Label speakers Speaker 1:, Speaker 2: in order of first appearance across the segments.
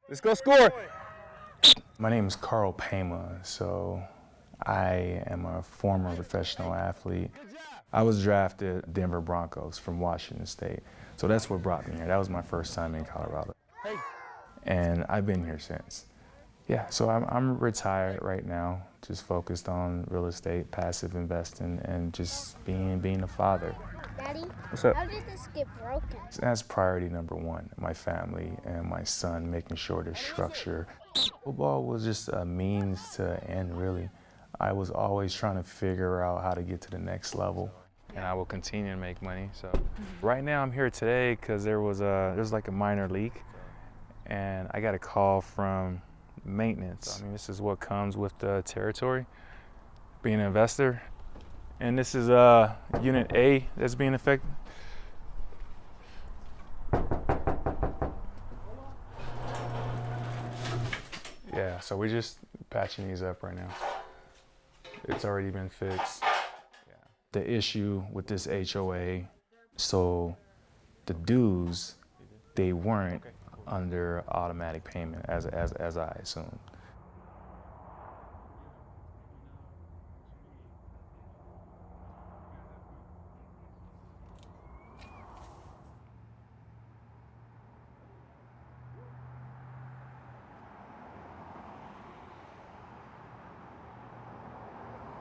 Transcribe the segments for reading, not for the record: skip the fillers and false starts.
Speaker 1: Let's go score. My name is Carl Pema, so I am a former professional athlete. I was drafted Denver Broncos from Washington State, so that's what brought me here. That was my first time in Colorado, and I've been here since. Yeah, so I'm retired right now, just focused on real estate, passive investing, and just being a father.
Speaker 2: Daddy,
Speaker 1: What's up?
Speaker 2: how did this get broken?
Speaker 1: So that's priority number one, my family and my son, making sure there's structure. Football was just a means to end, really. I was always trying to figure out how to get to the next level, and I will continue to make money. So right now I'm here today because there's like a minor leak, and I got a call from maintenance. I mean, this is what comes with the territory, being an investor. And this is Unit A that's being affected. Yeah, so we're just patching these up right now. It's already been fixed. Yeah. The issue with this HOA, so the dues, they weren't under automatic payment as I assumed.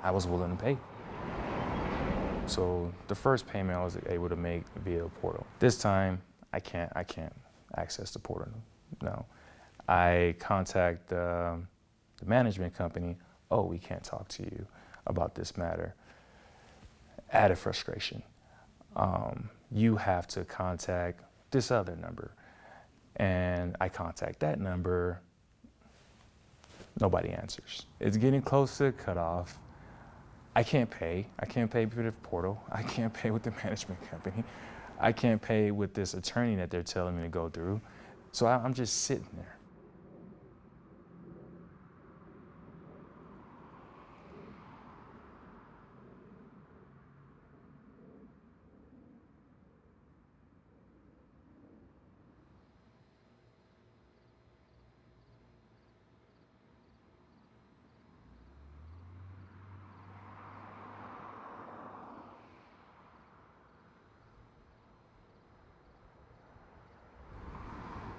Speaker 1: I was willing to pay. So the first payment I was able to make via a portal. This time, I can't access the portal, no. I contact the management company, oh, we can't talk to you about this matter. Added frustration. You have to contact this other number. And I contact that number, nobody answers. It's getting close to cutoff. I can't pay through the portal. I can't pay with the management company. I can't pay with this attorney that they're telling me to go through. So I'm just sitting there.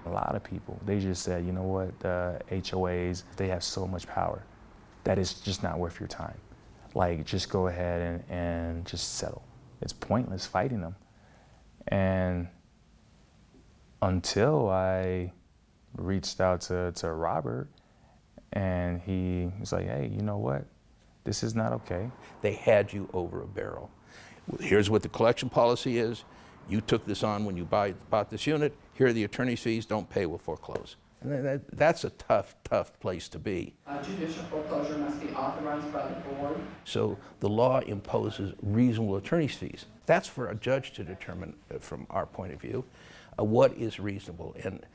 Speaker 1: A lot of people, they just said, you know what, the HOAs, they have so much power that it's just not worth your time. Like, just go ahead and just settle. It's pointless fighting them. And until I reached out to Robert, and he was like, hey, you know what, this is not okay.
Speaker 3: They had you over a barrel. Here's what the collection policy is. You took this on when you bought this unit. Here are the attorney's fees. Don't pay, we'll foreclose. And that's a tough place to be.
Speaker 4: Judicial foreclosure must be authorized by the board.
Speaker 3: So the law imposes reasonable attorney's fees. That's for a judge to determine, from our point of view, what is reasonable. And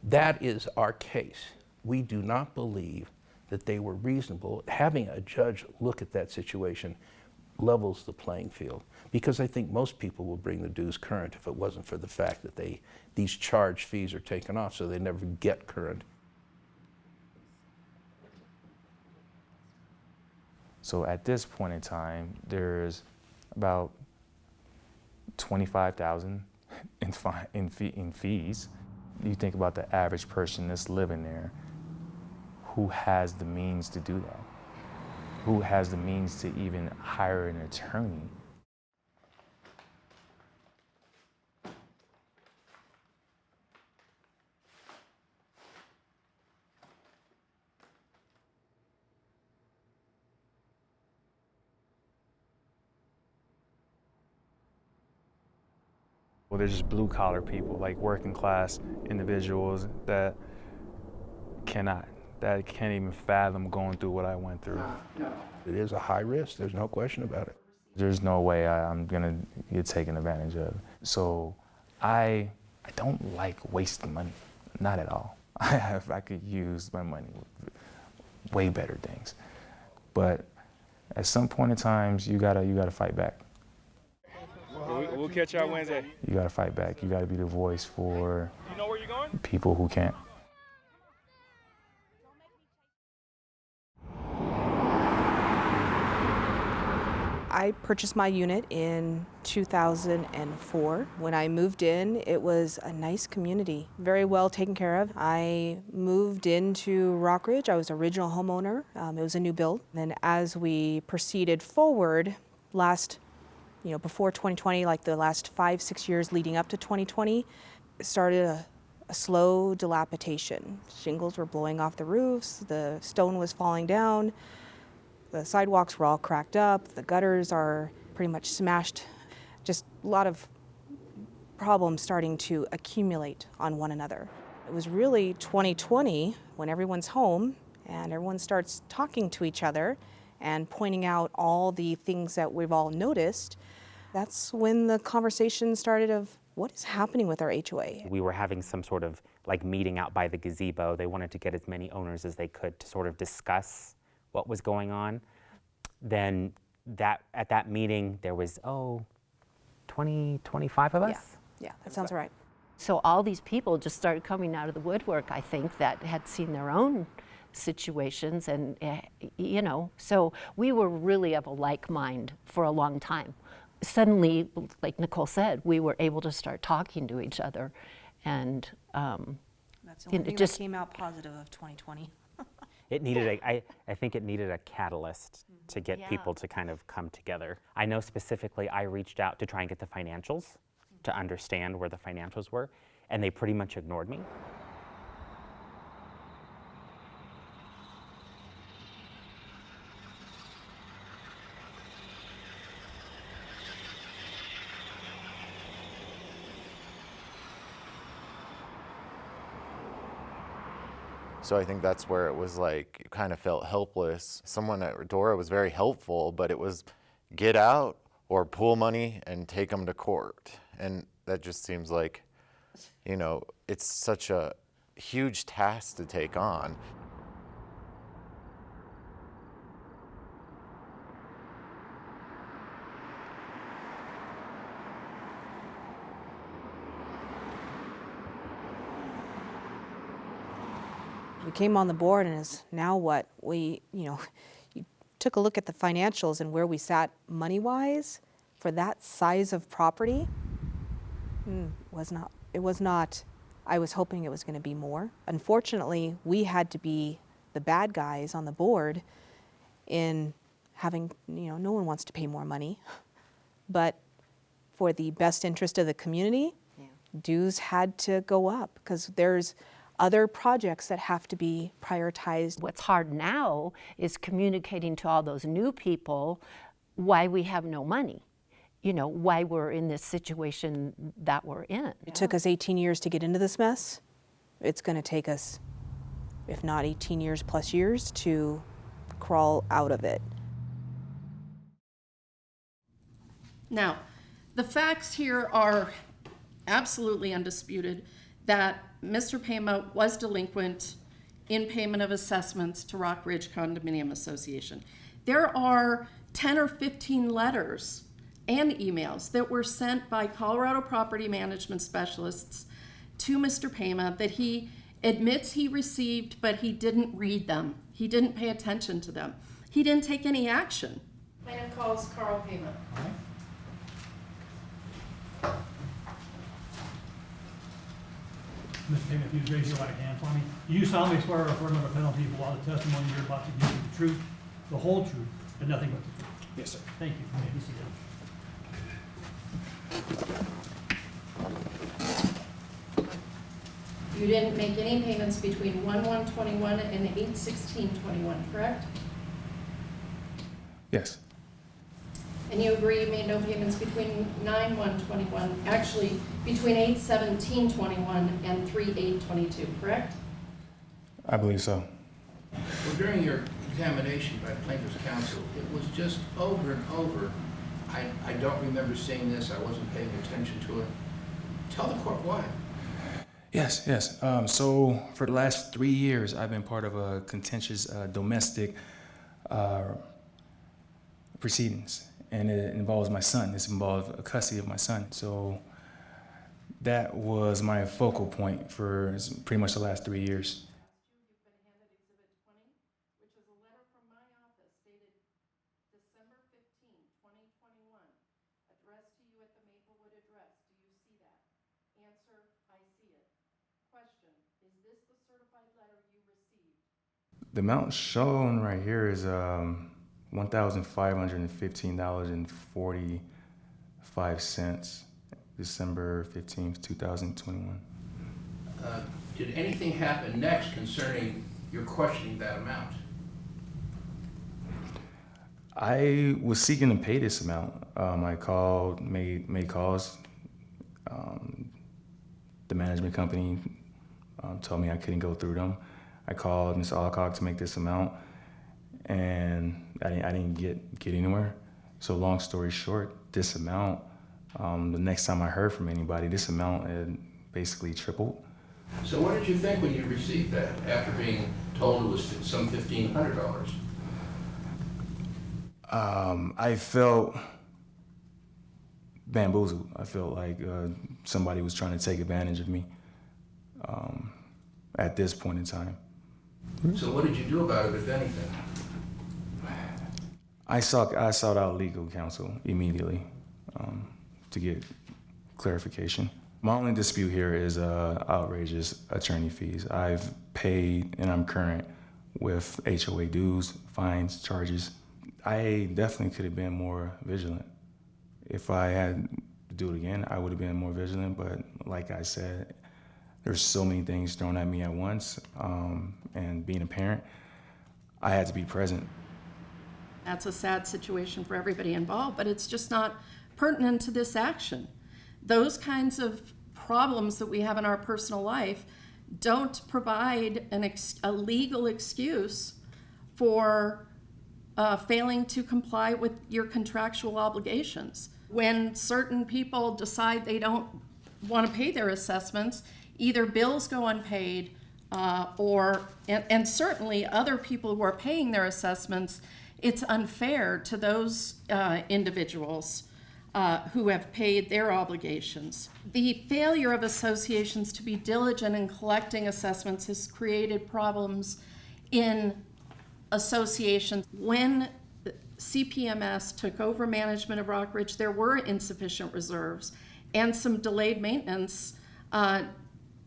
Speaker 3: that is our case. We do not believe that they were reasonable. Having a judge look at that situation levels the playing field, because I think most people will bring the dues current if it wasn't for the fact that these charged fees are taken off, so they never get current.
Speaker 1: So at this point in time, there's about $25,000 in fees. You think about the average person that's living there, who has the means to do that? Who has the means to even hire an attorney? Well, they're just blue collar people, like working class individuals that can't even fathom going through what I went through.
Speaker 4: No.
Speaker 3: It is a high risk, there's no question about it.
Speaker 1: There's no way I'm gonna get taken advantage of. So I don't like wasting money, not at all. I could use my money with way better things. But at some point in times, you gotta fight back.
Speaker 5: We'll catch y'all Wednesday.
Speaker 1: You gotta fight back. You gotta be the voice for
Speaker 5: You know where you're going?
Speaker 1: people who can't.
Speaker 2: I purchased my unit in 2004. When I moved in, it was a nice community, very well taken care of. I moved into Rockridge. I was original homeowner. It was a new build. Then as we proceeded forward, before 2020, like the last 5-6 years leading up to 2020, it started a slow dilapidation. Shingles were blowing off the roofs, the stone was falling down, the sidewalks were all cracked up, the gutters are pretty much smashed. Just a lot of problems starting to accumulate on one another. It was really 2020 when everyone's home and everyone starts talking to each other and pointing out all the things that we've all noticed. That's when the conversation started of what is happening with our HOA.
Speaker 6: We were having some sort of like meeting out by the gazebo. They wanted to get as many owners as they could to sort of discuss what was going on. Then at that meeting there was 20, 25 of us?
Speaker 2: Yeah, that sounds right.
Speaker 7: So all these people just started coming out of the woodwork, I think, that had seen their own situations, and so we were really of a like mind for a long time. Suddenly, like Nicole said, we were able to start talking to each other, and
Speaker 2: That's the only thing that came out positive of 2020.
Speaker 6: It needed I think it needed a catalyst to get people to kind of come together. I know specifically I reached out to try and get the financials, to understand where the financials were, and they pretty much ignored me.
Speaker 8: So I think that's where it was like, you kind of felt helpless. Someone at Dora was very helpful, but it was get out or pool money and take them to court. And that just seems like, it's such a huge task to take on.
Speaker 2: We came on the board, and is now what you took a look at the financials and where we sat money-wise for that size of property. It was not. I was hoping it was going to be more. Unfortunately, we had to be the bad guys on the board in having, no one wants to pay more money, but for the best interest of the community, dues had to go up because there's other projects that have to be prioritized.
Speaker 7: What's hard now is communicating to all those new people why we have no money, why we're in this situation that we're in.
Speaker 2: It took us 18 years to get into this mess. It's going to take us, if not 18 years plus years, to crawl out of it.
Speaker 9: Now, the facts here are absolutely undisputed that Mr. Pema was delinquent in payment of assessments to Rock Ridge Condominium Association. There are 10 or 15 letters and emails that were sent by Colorado property management specialists to Mr. Pema that he admits he received, but he didn't read them. He didn't pay attention to them. He didn't take any action. Plaintiff calls Carl Pema.
Speaker 10: Mr. Pema, if you raise your right hand for me. Do you solemnly swear or affirm under penalty of law the testimony you're about to give is the truth, the whole truth, and nothing but the truth?
Speaker 5: Yes, sir.
Speaker 10: Thank you. You may be seated.
Speaker 9: You didn't make any payments between 1/1/21 and 8/16/21, correct?
Speaker 1: Yes.
Speaker 9: And you agree you made no payments between 9/1/21, actually between 8/17/21 and 3/8/22, correct?
Speaker 1: I believe so.
Speaker 3: Well, during your examination by plaintiff's counsel, it was just over and over. I don't remember seeing this. I wasn't paying attention to it. Tell the court why.
Speaker 1: Yes. So for the last 3 years, I've been part of a contentious domestic proceedings, and it involves my son. It's involved custody of my son. So that was my focal point for pretty much the last 3 years.
Speaker 9: You've been handed Exhibit 20, which is a letter from my office dated December 15, 2020,
Speaker 1: The amount shown right here is $1,515.45, December 15th, 2021.
Speaker 3: Did anything happen next concerning your questioning that amount?
Speaker 1: I was seeking to pay this amount. I called, made calls. The management company told me I couldn't go through them. I called Ms. Alcock to make this amount, and I didn't get anywhere. So long story short, this amount, the next time I heard from anybody, this amount had basically tripled.
Speaker 3: So what did you think when you received that after being told it was some $1,500?
Speaker 1: I felt bamboozled. I felt like somebody was trying to take advantage of me at this point in time.
Speaker 3: So what did you do about it, if anything?
Speaker 1: I sought out legal counsel immediately to get clarification. My only dispute here is outrageous attorney fees. I've paid and I'm current with HOA dues, fines, charges. I definitely could have been more vigilant. If I had to do it again, I would have been more vigilant, but like I said, there's so many things thrown at me at once, and being a parent, I had to be present.
Speaker 9: That's a sad situation for everybody involved, but it's just not pertinent to this action. Those kinds of problems that we have in our personal life don't provide a legal excuse for failing to comply with your contractual obligations. When certain people decide they don't want to pay their assessments, either bills go unpaid and certainly other people who are paying their assessments, it's unfair to those individuals who have paid their obligations. The failure of associations to be diligent in collecting assessments has created problems in associations. When CPMS took over management of Rockridge, there were insufficient reserves and some delayed maintenance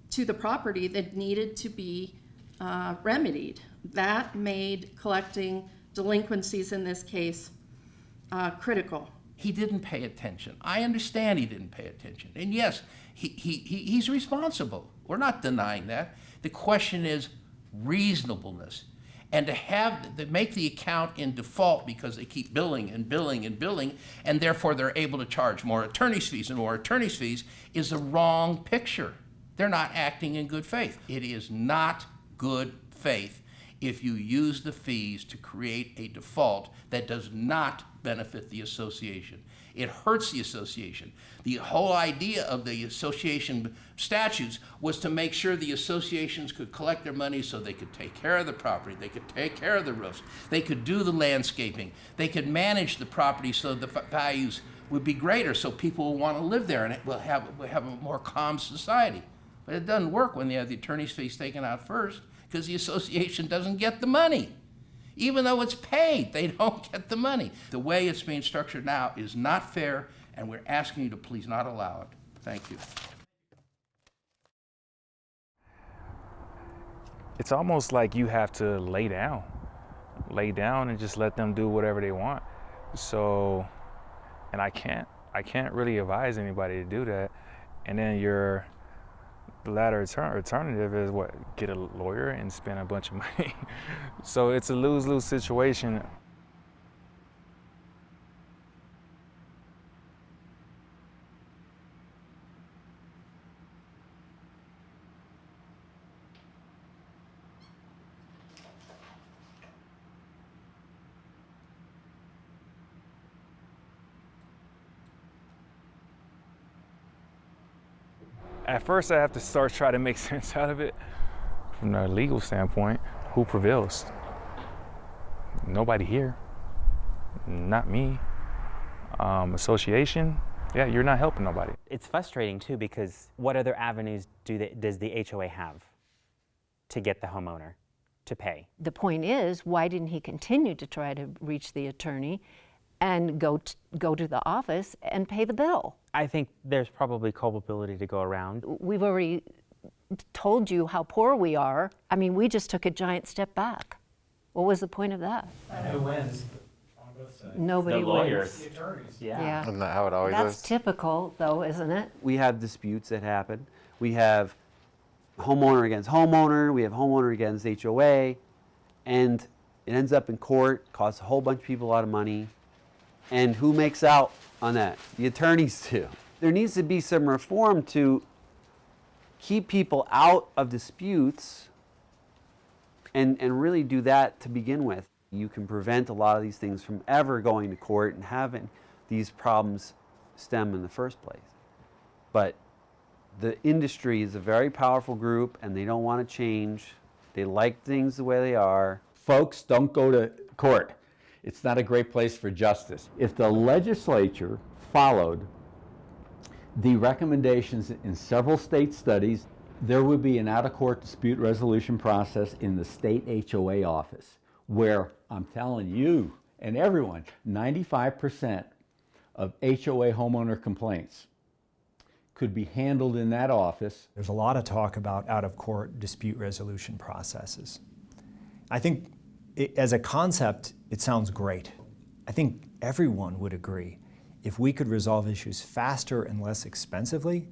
Speaker 9: to the property that needed to be remedied. That made collecting delinquencies in this case critical.
Speaker 3: He didn't pay attention. I understand he didn't pay attention. And yes, he's responsible. We're not denying that. The question is reasonableness. And to make the account in default because they keep billing and billing and billing, and therefore they're able to charge more attorney's fees and more attorney's fees, is the wrong picture. They're not acting in good faith. It is not good faith if you use the fees to create a default that does not benefit the association. It hurts the association. The whole idea of the association statutes was to make sure the associations could collect their money so they could take care of the property, they could take care of the roofs, they could do the landscaping, they could manage the property so the values would be greater so people will want to live there and it will have a more calm society. But it doesn't work when they have the attorney's fees taken out first because the association doesn't get the money. Even though it's paid, they don't get the money. The way it's being structured now is not fair, and we're asking you to please not allow it. Thank you.
Speaker 1: It's almost like you have to lay down and just let them do whatever they want. So, and I can't really advise anybody to do that. And then the latter alternative is what? Get a lawyer and spend a bunch of money. So it's a lose-lose situation. At first, I have to try to make sense out of it. From a legal standpoint, who prevails? Nobody here. Not me. Association, yeah, you're not helping nobody.
Speaker 6: It's frustrating too because what other avenues does the HOA have to get the homeowner to pay?
Speaker 7: The point is, why didn't he continue to try to reach the attorney and go to the office and pay the bill?
Speaker 6: I think there's probably culpability to go around.
Speaker 7: We've already told you how poor we are. I mean, we just took a giant step back. What was the point of that?
Speaker 11: Who wins on both sides?
Speaker 7: Nobody
Speaker 6: The lawyers.
Speaker 11: The attorneys.
Speaker 7: Yeah.
Speaker 8: Isn't that how it always
Speaker 7: That's
Speaker 8: is?
Speaker 7: typical, though, isn't it?
Speaker 12: We have disputes that happen. We have homeowner against homeowner, we have homeowner against HOA, and it ends up in court, costs a whole bunch of people a lot of money. And who makes out on that? The attorneys do. There needs to be some reform to keep people out of disputes and really do that to begin with. You can prevent a lot of these things from ever going to court and having these problems stem in the first place. But the industry is a very powerful group and they don't want to change. They like things the way they are.
Speaker 13: Folks, don't go to court. It's not a great place for justice. If the legislature followed the recommendations in several state studies, there would be an out-of-court dispute resolution process in the state HOA office, where I'm telling you and everyone, 95% of HOA homeowner complaints could be handled in that office.
Speaker 14: There's a lot of talk about out-of-court dispute resolution processes. I think as a concept, it sounds great. I think everyone would agree if we could resolve issues faster and less expensively,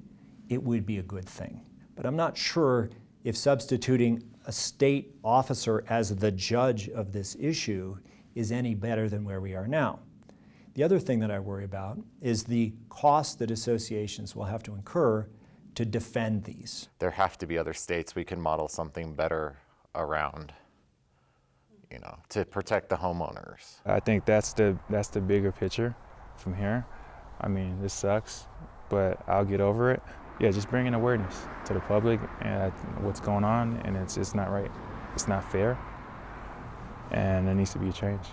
Speaker 14: it would be a good thing. But I'm not sure if substituting a state officer as the judge of this issue is any better than where we are now. The other thing that I worry about is the cost that associations will have to incur to defend these.
Speaker 8: There have to be other states we can model something better around, you know, to protect the homeowners.
Speaker 1: I think that's the bigger picture from here. I mean, this sucks, but I'll get over it. Yeah, just bringing awareness to the public and what's going on, and it's not right. It's not fair, and there needs to be a change.